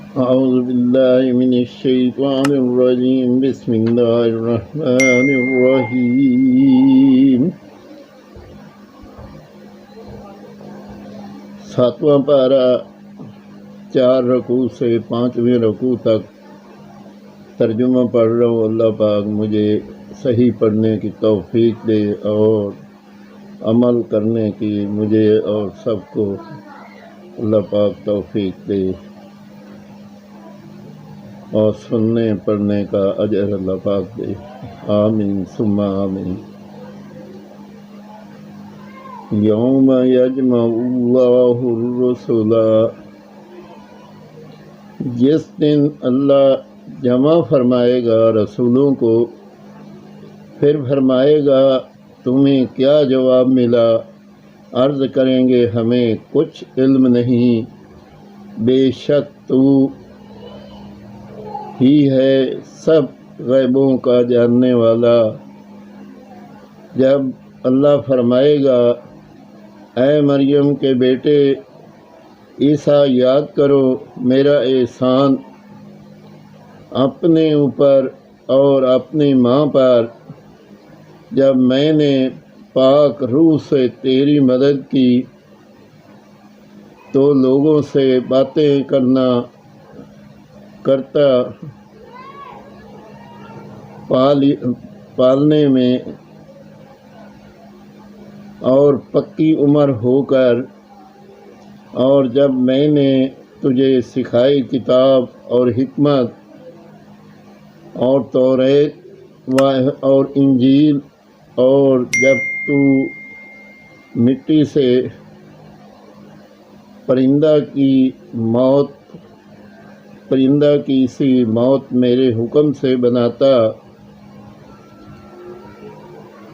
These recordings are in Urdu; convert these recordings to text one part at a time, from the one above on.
أعوذ بالله من الشيطان الرجيم بسم الله الرحمن الرحیم۔ ساتواں پارہ 4 رکوع سے 5ویں رکوع تک ترجمہ پڑھ رہا ہوں۔ اللہ پاک مجھے صحیح پڑھنے کی توفیق دے اور عمل کرنے کی مجھے اور سب کو اللہ پاک توفیق دے، اور سننے پڑھنے کا اجر اللہ پاک دے، آمین ثم آمین۔ یوم یجمع اللہ الرسل، جس دن اللہ جمع فرمائے گا رسولوں کو، پھر فرمائے گا تمہیں کیا جواب ملا؟ عرض کریں گے ہمیں کچھ علم نہیں، بے شک تو ہی ہے سب غیبوں کا جاننے والا۔ جب اللہ فرمائے گا اے مریم کے بیٹے عیسیٰ، یاد کرو میرا احسان اپنے اوپر اور اپنی ماں پر، جب میں نے پاک روح سے تیری مدد کی تو لوگوں سے باتیں کرتا پالنے میں اور پکی عمر ہو کر، اور جب میں نے تجھے سکھائی کتاب اور حکمت اور توریت اور انجیل، اور جب تو مٹی سے پرندہ کی سی موت میرے حکم سے بناتا،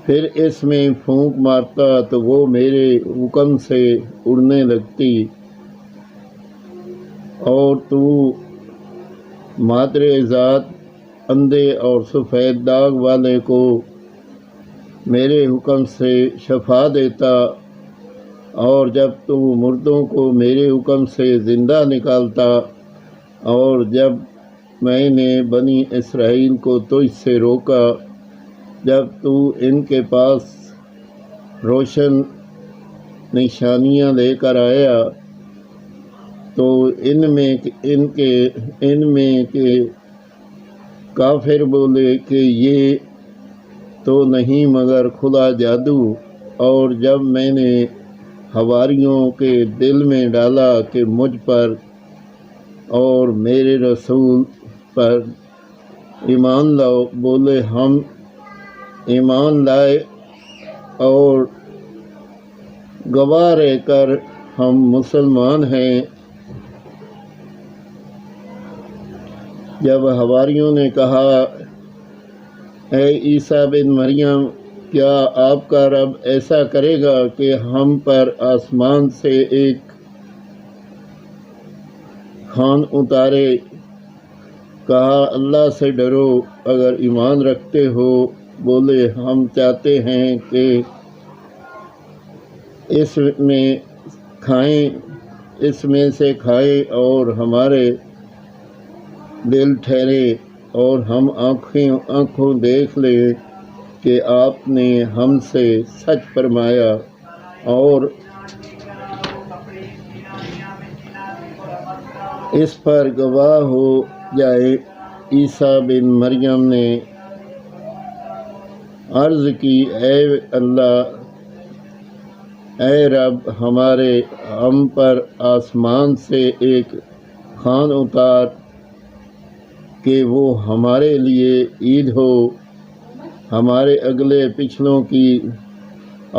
پھر اس میں پھونک مارتا تو وہ میرے حکم سے اڑنے لگتی، اور تو مادر ذات اندھے اور سفید داغ والے کو میرے حکم سے شفا دیتا، اور جب تو مردوں کو میرے حکم سے زندہ نکالتا، اور جب میں نے بنی اسرائیل کو تجھ سے روکا، جب تو ان کے پاس روشن نشانیاں لے کر آیا، تو ان میں کے کافر بولے کہ یہ تو نہیں مگر کھلا جادو، اور جب میں نے حواریوں کے دل میں ڈالا کہ مجھ پر اور میرے رسول پر ایمان لاؤ، بولے ہم ایمان لائے، اور گواہ رہ کر ہم مسلمان ہیں۔ جب حواریوں نے کہا اے عیسیٰ بن مریم، کیا آپ کا رب ایسا کرے گا کہ ہم پر آسمان سے ایک خوان اتارے؟ کہا اللہ سے ڈرو اگر ایمان رکھتے ہو۔ بولے ہم چاہتے ہیں کہ اس میں سے کھائیں اور ہمارے دل ٹھہرے، اور ہم آنکھوں دیکھ لیں کہ آپ نے ہم سے سچ فرمایا، اور اس پر گواہ ہو جائے۔ عیسیٰ بن مریم نے عرض کی اے اللہ، اے رب، ہم پر آسمان سے ایک خوان اتار کہ وہ ہمارے لیے عید ہو، ہمارے اگلے پچھلوں کی،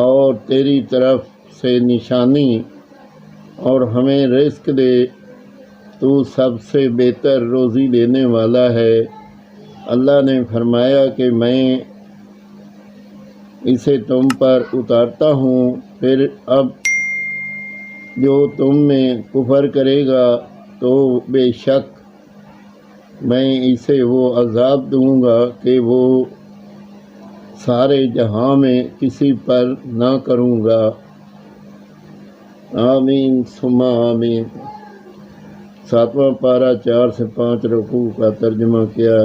اور تیری طرف سے نشانی، اور ہمیں رزق دے، تو سب سے بہتر روزی دینے والا ہے۔ اللہ نے فرمایا کہ میں اسے تم پر اتارتا ہوں، پھر اب جو تم میں کفر کرے گا تو بے شک میں اسے وہ عذاب دوں گا کہ وہ سارے جہاں میں کسی پر نہ کروں گا، آمین ثم آمین۔ 7واں پارہ 4 سے 5 رکوع کا ترجمہ کیا۔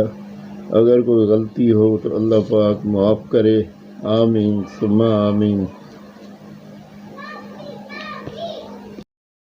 اگر کوئی غلطی ہو تو اللہ پاک معاف کرے۔ آمین ثم آمین۔